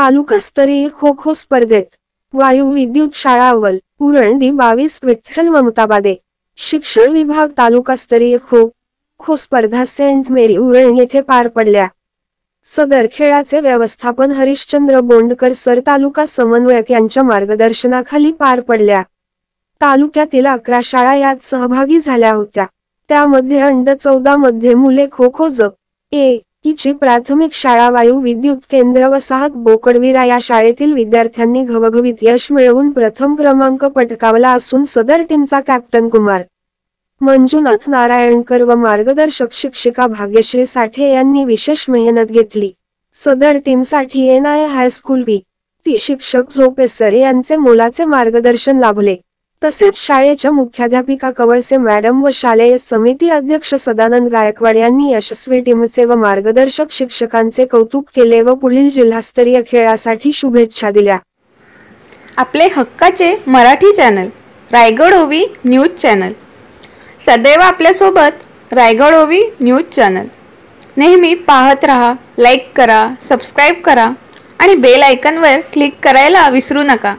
तालुकास्तरीय खो खो स्पर्धेत वायू विद्युत शाळा अव्वल, उरण 22 विठ्ठल ममताबादे। शिक्षण विभाग तालुकास्तरीय खो खो स्पर्धा सेंट मेरी उरण येथे पार पडल्या। सदर खेळाचे व्यवस्थापन हरिश्चंद्र बोंडकर सर तालुका समन्वयक यांच्या मार्गदर्शनाखाली पार पडल्या। तालुक्यातील 11 शाळा यात सहभागी झाल्या होत्या। त्यामध्ये अंड-14 मध्ये मुले खो खो ए ची प्राथमिक शाळा वायू विद्युत केंद्र वसाहत बोकडविरा या शाळेतील विद्यार्थ्यांनी घवघवीत यश मिळवून प्रथम क्रमांक पटकावला असून सदर टीमचा कॅप्टन कुमार मंजुनाथ नारायणकर व मार्गदर्शक शिक्षिका भाग्यश्री साठे यांनी विशेष मेहनत घेतली। सदर टीमसाठी एनआय हायस्कूल टी शिक्षक झोपेसर यांचे मोलाचे मार्गदर्शन लाभले। तसेच शाळेच्या मुख्याध्यापिका कवळसे मॅडम व शालेय समिती अध्यक्ष सदानंद गायकवाड यांनी यशस्वी टीमचे व मार्गदर्शक शिक्षकांचे कौतुक केले व पुढील जिल्हास्तरीय खेळासाठी शुभेच्छा दिल्या। आपले हक्काचे मराठी चॅनल रायगड ओवी न्यूज चॅनल सदैव आपल्यासोबत। रायगड ओवी न्यूज चॅनल नेहमी पाहत रहा, लाईक करा, सबस्क्राईब करा आणि बेल आयकॉनवर क्लिक करायला विसरू नका।